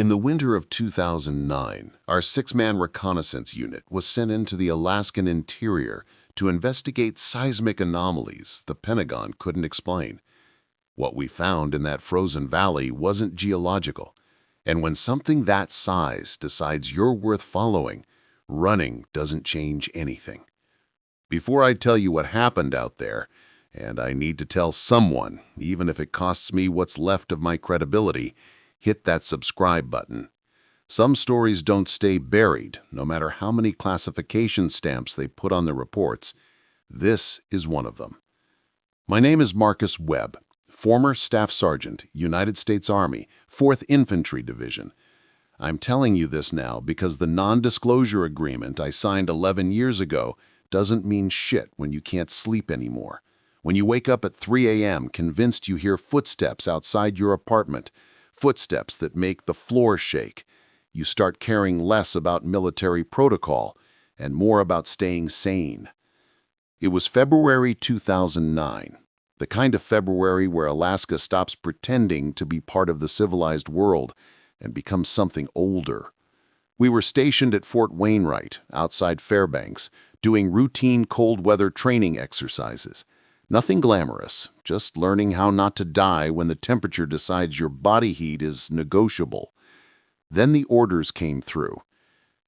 In the winter of 2009, our six-man reconnaissance unit was sent into the Alaskan interior to investigate seismic anomalies the Pentagon couldn't explain. What we found in that frozen valley wasn't geological, and when something that size decides you're worth following, running doesn't change anything. Before I tell you what happened out there, and I need to tell someone, even if it costs me what's left of my credibility, hit that subscribe button. Some stories don't stay buried, no matter how many classification stamps they put on their reports. This is one of them. My name is Marcus Webb, former Staff Sergeant, United States Army, 4th Infantry Division. I'm telling you this now because the non-disclosure agreement I signed 11 years ago doesn't mean shit when you can't sleep anymore. When you wake up at 3 a.m. convinced you hear footsteps outside your apartment, footsteps that make the floor shake, you start caring less about military protocol and more about staying sane. It was February 2009, the kind of February where Alaska stops pretending to be part of the civilized world and becomes something older. We were stationed at Fort Wainwright, outside Fairbanks, doing routine cold weather training exercises. Nothing glamorous, just learning how not to die when the temperature decides your body heat is negotiable. Then the orders came through.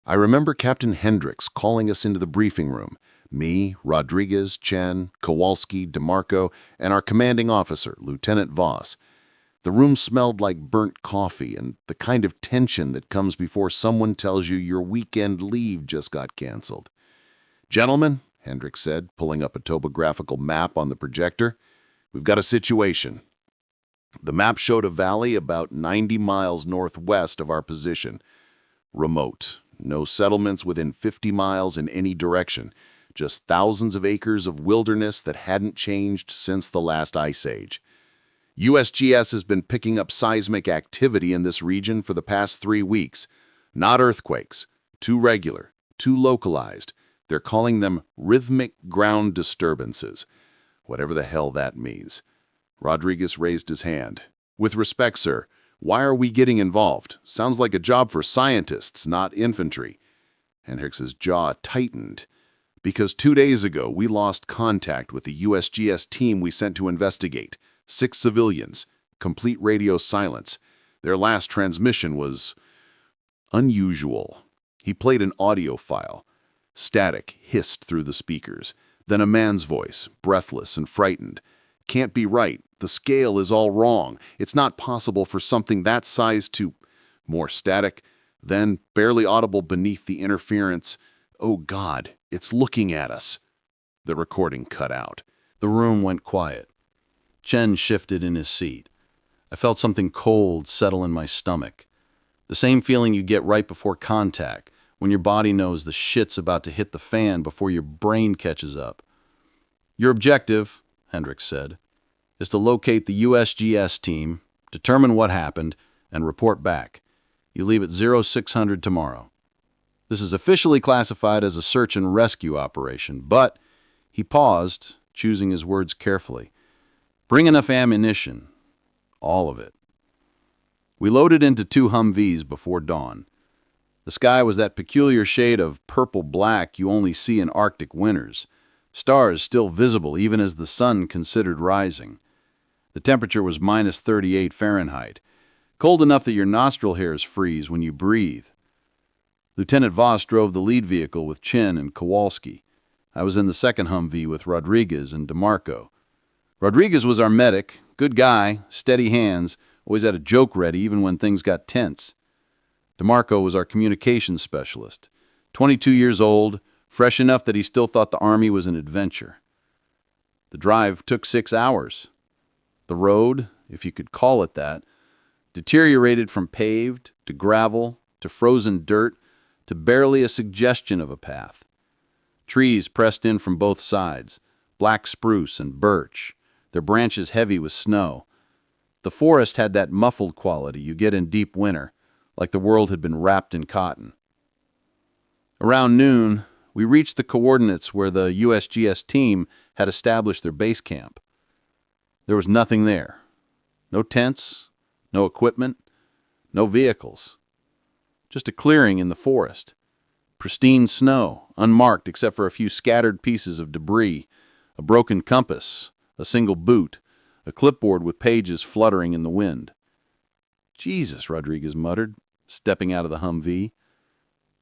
I remember Captain Hendricks calling us into the briefing room, me, Rodriguez, Chen, Kowalski, DeMarco, and our commanding officer, Lieutenant Voss. The room smelled like burnt coffee and the kind of tension that comes before someone tells you your weekend leave just got canceled. "Gentlemen," Hendricks said, pulling up a topographical map on the projector, "we've got a situation." The map showed a valley about 90 miles northwest of our position. Remote. No settlements within 50 miles in any direction. Just thousands of acres of wilderness that hadn't changed since the last ice age. USGS has been picking up seismic activity in this region for the past 3 weeks. Not earthquakes. Too regular. Too localized. They're calling them rhythmic ground disturbances. Whatever the hell that means. Rodriguez raised his hand. "With respect, sir, why are we getting involved? Sounds like a job for scientists, not infantry." Hendricks's jaw tightened. "Because 2 days ago we lost contact with the USGS team we sent to investigate. 6 civilians. Complete radio silence. Their last transmission was unusual." He played an audio file. Static hissed through the speakers. Then a man's voice, breathless and frightened. "Can't be right. The scale is all wrong. It's not possible for something that size to..." More static. Then, barely audible beneath the interference, "Oh God, it's looking at us." The recording cut out. The room went quiet. Chen shifted in his seat. I felt something cold settle in my stomach. The same feeling you get right before contact, when your body knows the shit's about to hit the fan before your brain catches up. "Your objective," Hendricks said, "is to locate the USGS team, determine what happened, and report back. You leave at 0600 tomorrow. This is officially classified as a search and rescue operation, but," he paused, choosing his words carefully, "bring enough ammunition. All of it." We loaded into 2 Humvees before dawn. The sky was that peculiar shade of purple-black you only see in Arctic winters. Stars still visible even as the sun considered rising. The temperature was minus 38 Fahrenheit, cold enough that your nostril hairs freeze when you breathe. Lieutenant Voss drove the lead vehicle with Chin and Kowalski. I was in the second Humvee with Rodriguez and DeMarco. Rodriguez was our medic, good guy, steady hands, always had a joke ready even when things got tense. DeMarco was our communications specialist, 22 years old, fresh enough that he still thought the Army was an adventure. The drive took 6 hours. The road, if you could call it that, deteriorated from paved to gravel to frozen dirt to barely a suggestion of a path. Trees pressed in from both sides, black spruce and birch, their branches heavy with snow. The forest had that muffled quality you get in deep winter, like the world had been wrapped in cotton. Around noon, we reached the coordinates where the USGS team had established their base camp. There was nothing there. No tents, no equipment, no vehicles. Just a clearing in the forest. Pristine snow, unmarked except for a few scattered pieces of debris, a broken compass, a single boot, a clipboard with pages fluttering in the wind. Jesus, Rodriguez muttered, stepping out of the Humvee.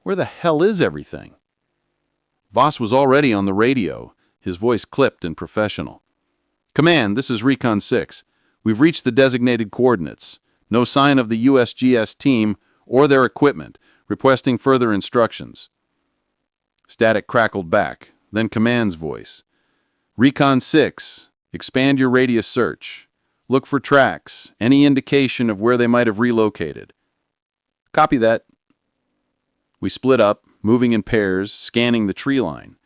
Where the hell is everything? Voss was already on the radio, his voice clipped and professional. Command, this is Recon 6. We've reached the designated coordinates. No sign of the USGS team or their equipment. Requesting further instructions. Static crackled back, then Command's voice. Recon 6, expand your radius search. Look for tracks, any indication of where they might have relocated. Copy that. We split up, moving in pairs, scanning the tree line.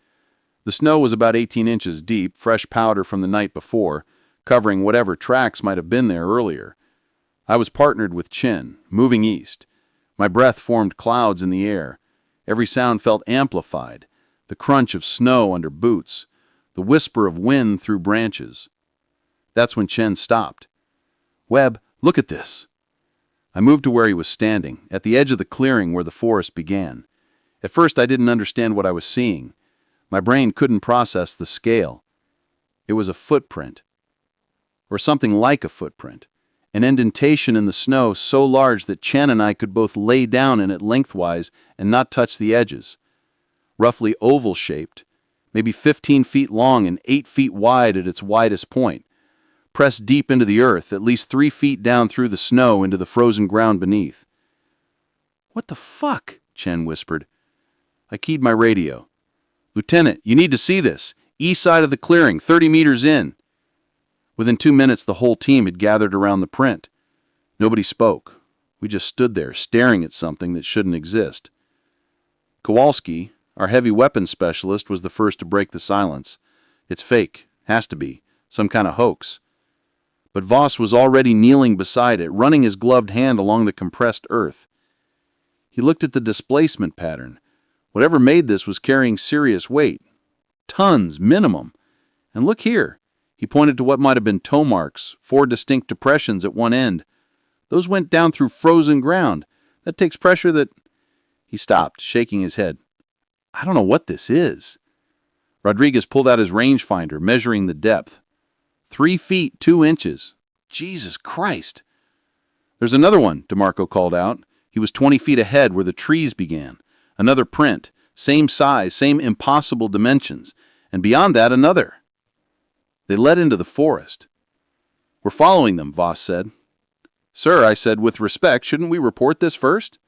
The snow was about 18 inches deep, fresh powder from the night before, covering whatever tracks might have been there earlier. I was partnered with Chen, moving east. My breath formed clouds in the air. Every sound felt amplified, the crunch of snow under boots, the whisper of wind through branches. That's when Chen stopped. Webb, look at this. I moved to where he was standing, at the edge of the clearing where the forest began. At first I didn't understand what I was seeing. My brain couldn't process the scale. It was a footprint, or something like a footprint, an indentation in the snow so large that Chen and I could both lay down in it lengthwise and not touch the edges. Roughly oval-shaped, maybe 15 feet long and 8 feet wide at its widest point, pressed deep into the earth, at least 3 feet down through the snow into the frozen ground beneath. What the fuck? Chen whispered. I keyed my radio. Lieutenant, you need to see this. East side of the clearing, 30 meters in. Within 2 minutes, the whole team had gathered around the print. Nobody spoke. We just stood there, staring at something that shouldn't exist. Kowalski, our heavy weapons specialist, was the first to break the silence. It's fake. Has to be. Some kind of hoax. But Voss was already kneeling beside it, running his gloved hand along the compressed earth. He looked at the displacement pattern. Whatever made this was carrying serious weight. Tons, minimum. And look here. He pointed to what might have been toe marks, 4 distinct depressions at one end. Those went down through frozen ground. That takes pressure that... He stopped, shaking his head. I don't know what this is. Rodriguez pulled out his rangefinder, measuring the depth. 3 feet, 2 inches. Jesus Christ. There's another one, DeMarco called out. He was 20 feet ahead where the trees began. Another print, same size, same impossible dimensions. And beyond that, another. They led into the forest. We're following them, Voss said. Sir, I said, with respect, shouldn't we report this first?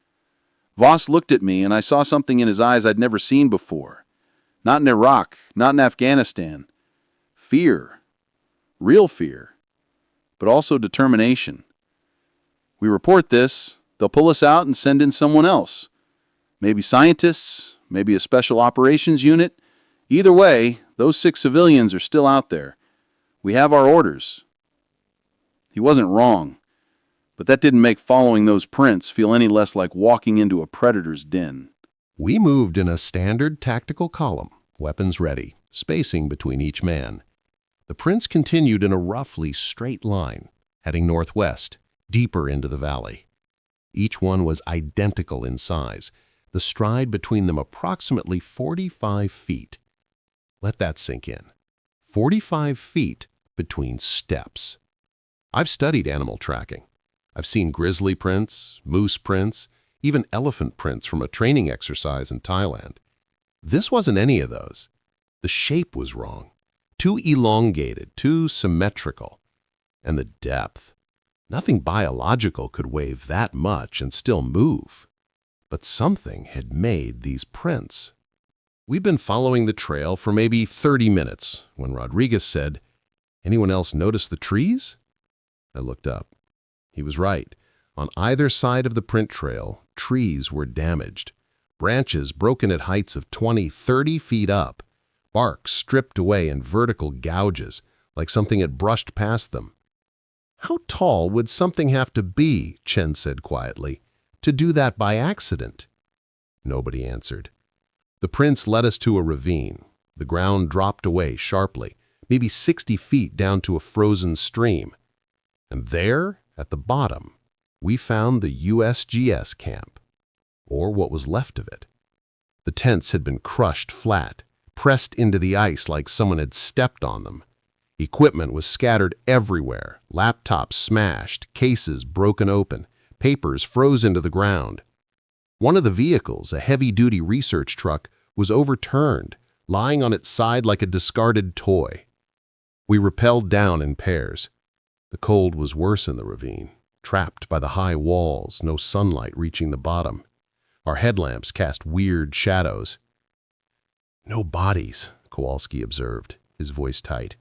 Voss looked at me, and I saw something in his eyes I'd never seen before. Not in Iraq, not in Afghanistan. Fear. Real fear, but also determination. We report this, they'll pull us out and send in someone else. Maybe scientists, maybe a special operations unit. Either way, those 6 civilians are still out there. We have our orders. He wasn't wrong, but that didn't make following those prints feel any less like walking into a predator's den. We moved in a standard tactical column, weapons ready, spacing between each man. The prints continued in a roughly straight line, heading northwest, deeper into the valley. Each one was identical in size, the stride between them approximately 45 feet. Let that sink in. 45 feet between steps. I've studied animal tracking. I've seen grizzly prints, moose prints, even elephant prints from a training exercise in Thailand. This wasn't any of those. The shape was wrong. Too elongated, too symmetrical. And the depth. Nothing biological could weigh that much and still move. But something had made these prints. We'd been following the trail for maybe 30 minutes when Rodriguez said, "Anyone else notice the trees?" I looked up. He was right. On either side of the print trail, trees were damaged. Branches broken at heights of 20, 30 feet up. Bark stripped away in vertical gouges, like something had brushed past them. "How tall would something have to be," Chen said quietly, "to do that by accident?" Nobody answered. The prints led us to a ravine. The ground dropped away sharply, maybe 60 feet down to a frozen stream. And there, at the bottom, we found the USGS camp. or what was left of it. The tents had been crushed flat, pressed into the ice like someone had stepped on them. Equipment was scattered everywhere, laptops smashed, cases broken open, papers frozen to the ground. One of the vehicles, a heavy-duty research truck, was overturned, lying on its side like a discarded toy. We rappelled down in pairs. The cold was worse in the ravine, trapped by the high walls, no sunlight reaching the bottom. Our headlamps cast weird shadows. "No bodies," Kowalski observed, his voice tight.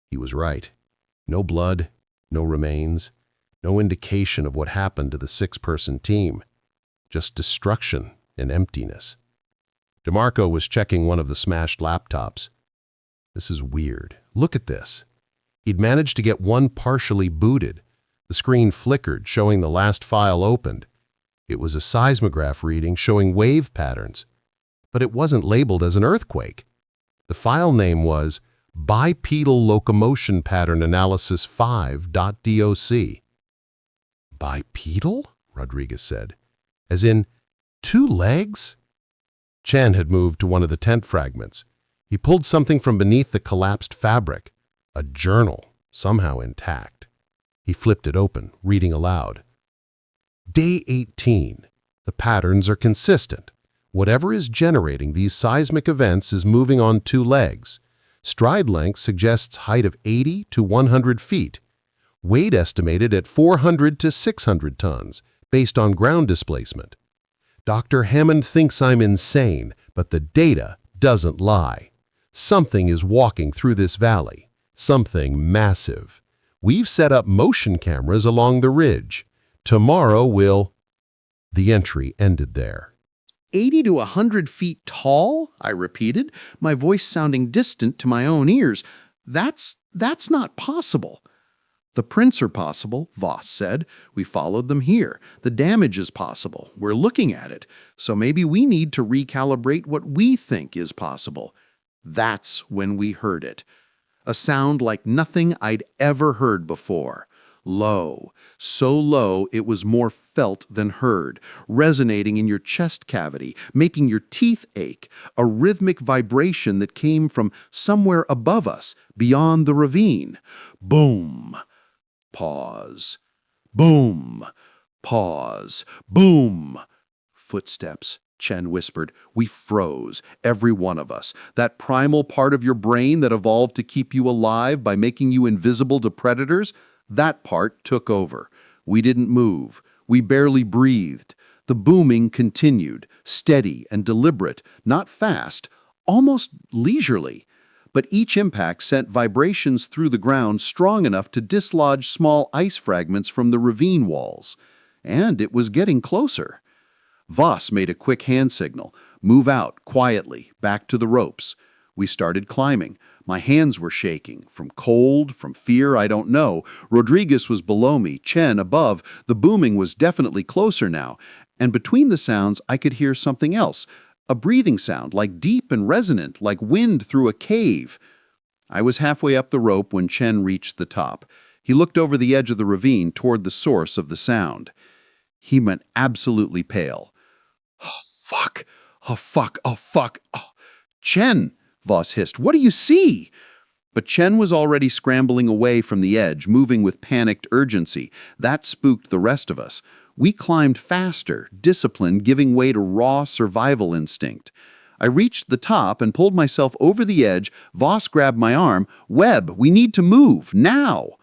He was right. No blood, no remains, no indication of what happened to the six-person team. Just destruction and emptiness. DeMarco was checking one of the smashed laptops. "This is weird. Look at this." He'd managed to get one partially booted. The screen flickered, showing the last file opened. It was a seismograph reading showing wave patterns. But it wasn't labeled as an earthquake. The file name was Bipedal Locomotion Pattern Analysis 5.doc. "Bipedal?" Rodriguez said. "As in, 2 legs?" Chen had moved to one of the tent fragments. He pulled something from beneath the collapsed fabric. A journal, somehow intact. He flipped it open, reading aloud. "Day 18. The patterns are consistent. Whatever is generating these seismic events is moving on 2 legs. Stride length suggests height of 80 to 100 feet. Weight estimated at 400 to 600 tons, based on ground displacement. Dr. Hammond thinks I'm insane, but the data doesn't lie. Something is walking through this valley. Something massive. We've set up motion cameras along the ridge. Tomorrow we'll—" The entry ended there. 80 to 100 feet tall? I repeated, my voice sounding distant to my own ears. That's not possible. The prints are possible, Voss said. We followed them here. The damage is possible. We're looking at it. So maybe we need to recalibrate what we think is possible. That's when we heard it. A sound like nothing I'd ever heard before. Low, so low it was more felt than heard, resonating in your chest cavity, making your teeth ache, a rhythmic vibration that came from somewhere above us, beyond the ravine. Boom. Pause. Boom. Pause. Boom. Footsteps. Chen whispered. We froze, every one of us. That primal part of your brain that evolved to keep you alive by making you invisible to predators, that part took over. We didn't move. We barely breathed. The booming continued, steady and deliberate, not fast, almost leisurely. But each impact sent vibrations through the ground strong enough to dislodge small ice fragments from the ravine walls. And it was getting closer. Voss made a quick hand signal. Move out, quietly, back to the ropes. We started climbing. My hands were shaking, from cold, from fear, I don't know. Rodriguez was below me, Chen above. The booming was definitely closer now. And between the sounds, I could hear something else. A breathing sound, like deep and resonant, like wind through a cave. I was halfway up the rope when Chen reached the top. He looked over the edge of the ravine toward the source of the sound. He went absolutely pale. "Oh, fuck! Oh, fuck! Oh, fuck! Oh, Chen!" Voss hissed. "What do you see?" But Chen was already scrambling away from the edge, moving with panicked urgency. That spooked the rest of us. We climbed faster, discipline giving way to raw survival instinct. I reached the top and pulled myself over the edge. Voss grabbed my arm. "Webb, we need to move, now!"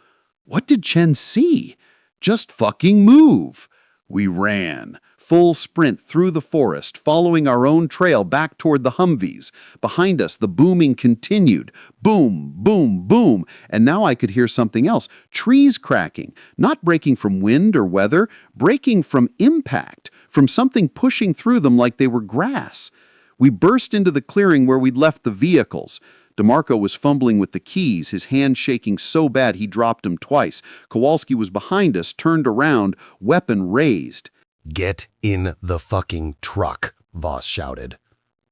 What did Chen see? Just fucking move! We ran. Full sprint through the forest, following our own trail back toward the Humvees. Behind us, the booming continued. Boom, boom, boom. And now I could hear something else. Trees cracking. Not breaking from wind or weather, breaking from impact, from something pushing through them like they were grass. We burst into the clearing where we'd left the vehicles. DeMarco was fumbling with the keys, his hand shaking so bad he dropped them twice. Kowalski was behind us, turned around, weapon raised. "Get in the fucking truck," Voss shouted.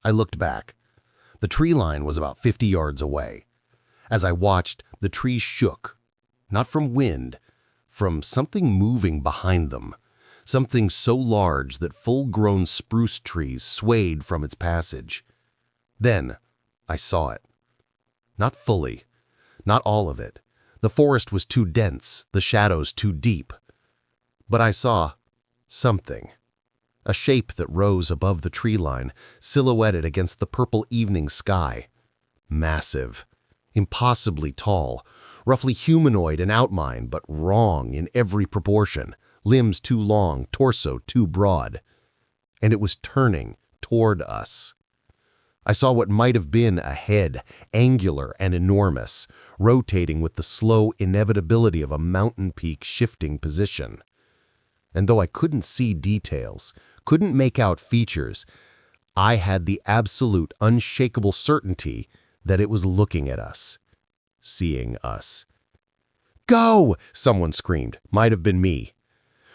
I looked back. The tree line was about 50 yards away. As I watched, the trees shook. Not from wind, from something moving behind them. something so large that full-grown spruce trees swayed from its passage. Then I saw it. Not fully, not all of it. The forest was too dense, the shadows too deep. But I saw something. A shape that rose above the tree line, silhouetted against the purple evening sky. Massive, impossibly tall, roughly humanoid in outline, but wrong in every proportion. Limbs too long, torso too broad. And it was turning toward us. I saw what might have been a head, angular and enormous, rotating with the slow inevitability of a mountain peak shifting position. And though I couldn't see details, couldn't make out features, I had the absolute, unshakable certainty that it was looking at us, seeing us. "Go!" someone screamed. Might have been me.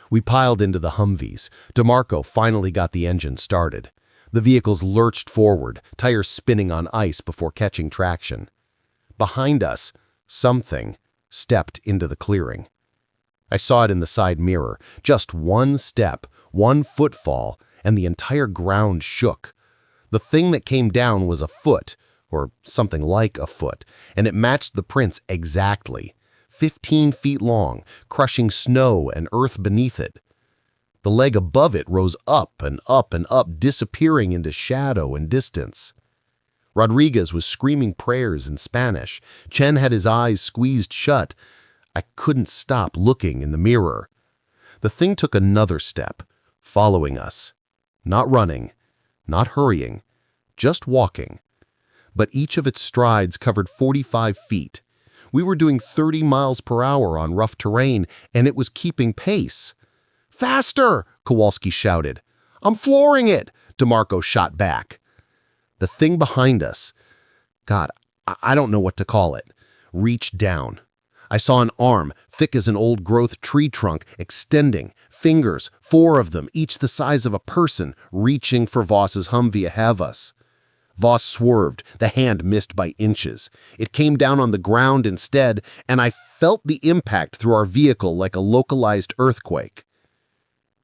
We piled into the Humvees. DeMarco finally got the engine started. The vehicles lurched forward, tires spinning on ice before catching traction. Behind us, something stepped into the clearing. I saw it in the side mirror. Just one step, one footfall, and the entire ground shook. The thing that came down was a foot, or something like a foot, and it matched the prints exactly. 15 feet long, crushing snow and earth beneath it. The leg above it rose up and up and up, disappearing into shadow and distance. Rodriguez was screaming prayers in Spanish. Chen had his eyes squeezed shut. I couldn't stop looking in the mirror. The thing took another step, following us. Not running, not hurrying, just walking. But each of its strides covered 45 feet. We were doing 30 miles per hour on rough terrain, and it was keeping pace. "Faster!" Kowalski shouted. "I'm flooring it!" DeMarco shot back. The thing behind us, God, I don't know what to call it, reached down. I saw an arm, thick as an old-growth tree trunk, extending, fingers, 4 of them, each the size of a person, reaching for Voss's Humvee ahead of us. Voss swerved, the hand missed by inches. It came down on the ground instead, and I felt the impact through our vehicle like a localized earthquake.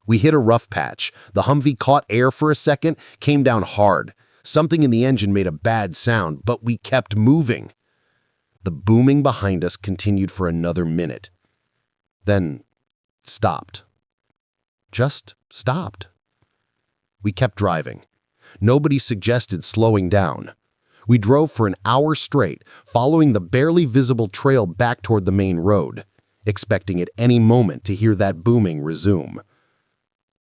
We hit a rough patch. The Humvee caught air for a second, came down hard. Something in the engine made a bad sound, but we kept moving. The booming behind us continued for another minute. Then stopped. Just stopped. We kept driving. Nobody suggested slowing down. We drove for an hour straight, following the barely visible trail back toward the main road, expecting at any moment to hear that booming resume.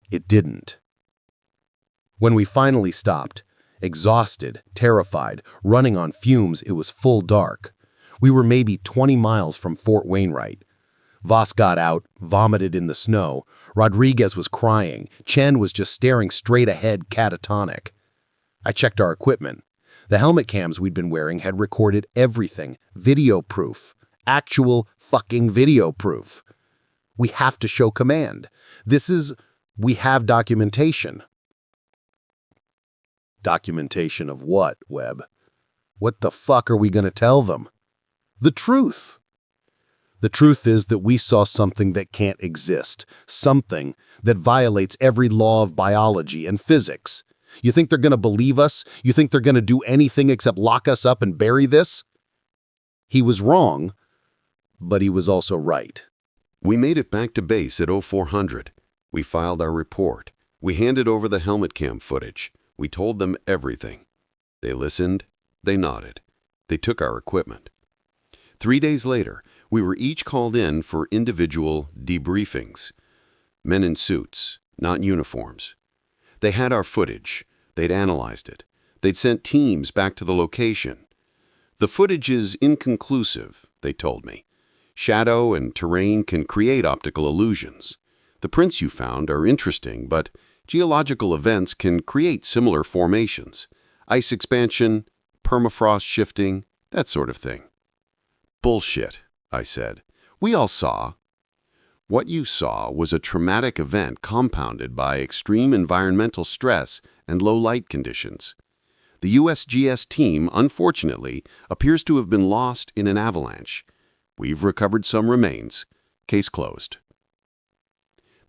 It didn't. When we finally stopped, exhausted, terrified, running on fumes, it was full dark. We were maybe 20 miles from Fort Wainwright. Voss got out, vomited in the snow. Rodriguez was crying. Chen was just staring straight ahead, catatonic. I checked our equipment. The helmet cams we'd been wearing had recorded everything. Video proof. Actual fucking video proof. We have to show command. We have documentation. Documentation of what, Webb? What the fuck are we gonna tell them? The truth. The truth is that we saw something that can't exist, something that violates every law of biology and physics. You think they're going to believe us? You think they're going to do anything except lock us up and bury this? He was wrong, but he was also right. We made it back to base at 0400. We filed our report. We handed over the helmet cam footage. We told them everything. They listened. They nodded. They took our equipment. 3 days later, we were each called in for individual debriefings. Men in suits, not uniforms. They had our footage. They'd analyzed it. They'd sent teams back to the location. The footage is inconclusive, they told me. Shadow and terrain can create optical illusions. The prints you found are interesting, but geological events can create similar formations. Ice expansion, permafrost shifting, that sort of thing. Bullshit, I said. We all saw. What you saw was a traumatic event compounded by extreme environmental stress and low light conditions. The USGS team, unfortunately, appears to have been lost in an avalanche. We've recovered some remains. Case closed.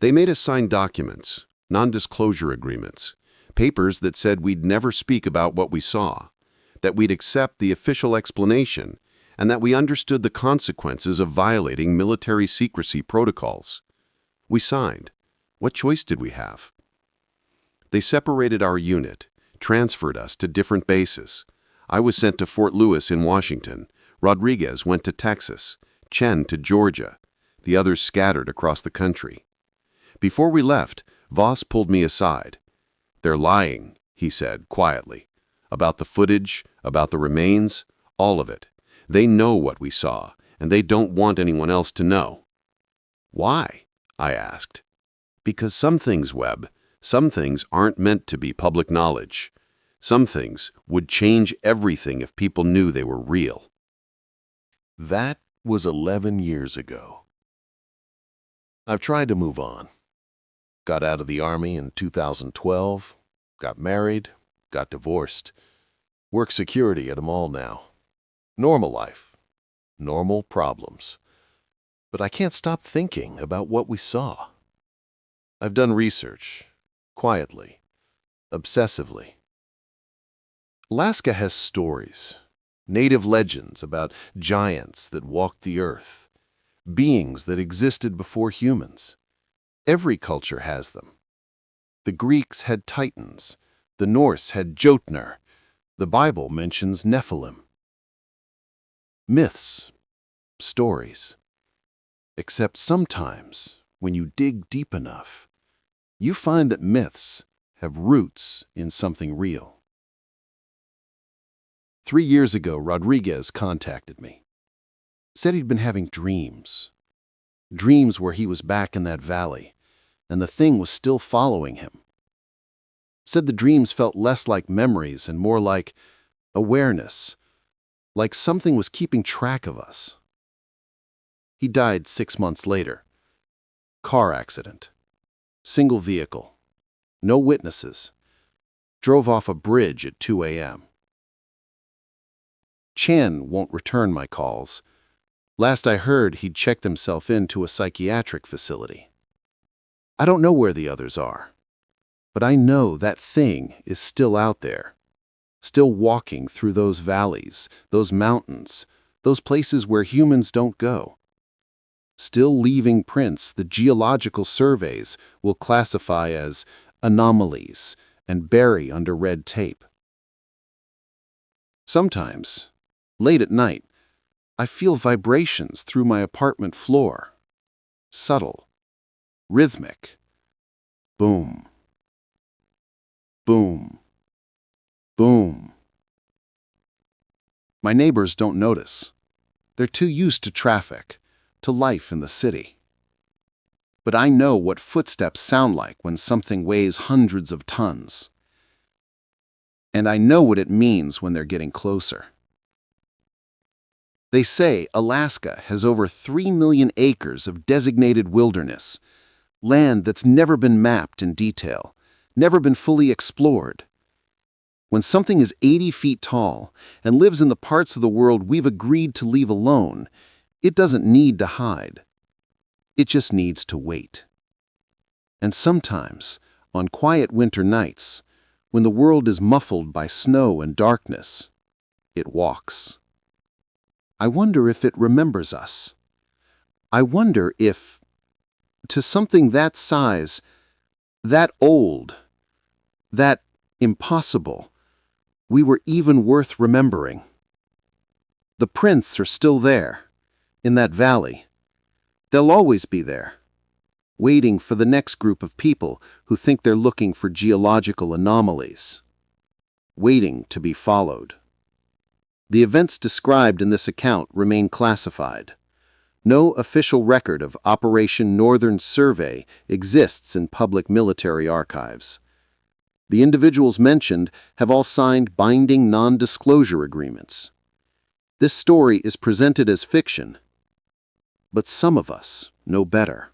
They made us sign documents, non-disclosure agreements, papers that said we'd never speak about what we saw, that we'd accept the official explanation, and that we understood the consequences of violating military secrecy protocols. We signed. What choice did we have? They separated our unit, transferred us to different bases. I was sent to Fort Lewis in Washington. Rodriguez went to Texas, Chen to Georgia. The others scattered across the country. Before we left, Voss pulled me aside. "They're lying," he said quietly. "About the footage, about the remains, all of it. They know what we saw, and they don't want anyone else to know." "Why?" I asked. "Because some things, Webb, some things aren't meant to be public knowledge. Some things would change everything if people knew they were real." That was 11 years ago. I've tried to move on. Got out of the Army in 2012, got married, got divorced, work security at a mall now. Normal life, normal problems. But I can't stop thinking about what we saw. I've done research, quietly, obsessively. Alaska has stories, native legends about giants that walked the earth, beings that existed before humans. Every culture has them. The Greeks had Titans, the Norse had Jotnar, the Bible mentions Nephilim. Myths, stories. Except sometimes, when you dig deep enough, you find that myths have roots in something real. 3 years ago, Rodriguez contacted me. Said he'd been having dreams. Dreams where he was back in that valley, and the thing was still following him. Said the dreams felt less like memories and more like awareness, like something was keeping track of us. He died 6 months later. Car accident. Single vehicle. No witnesses. Drove off a bridge at 2 a.m. Chan won't return my calls. Last I heard, he'd checked himself into a psychiatric facility. I don't know where the others are, but I know that thing is still out there, still walking through those valleys, those mountains, those places where humans don't go. Still leaving prints the geological surveys will classify as anomalies and bury under red tape. Sometimes, late at night, I feel vibrations through my apartment floor. Subtle. Rhythmic. Boom. Boom. Boom. My neighbors don't notice. They're too used to traffic, to life in the city. But I know what footsteps sound like when something weighs hundreds of tons. And I know what it means when they're getting closer. They say Alaska has over 3 million acres of designated wilderness, land that's never been mapped in detail, never been fully explored. When something is 80 feet tall and lives in the parts of the world we've agreed to leave alone, it doesn't need to hide. It just needs to wait. And sometimes, on quiet winter nights, when the world is muffled by snow and darkness, it walks. I wonder if it remembers us. I wonder if, to something that size, that old, that impossible, we were even worth remembering. The prints are still there, in that valley. They'll always be there, waiting for the next group of people who think they're looking for geological anomalies, waiting to be followed. The events described in this account remain classified. No official record of Operation Northern Survey exists in public military archives. The individuals mentioned have all signed binding non-disclosure agreements. This story is presented as fiction, but some of us know better.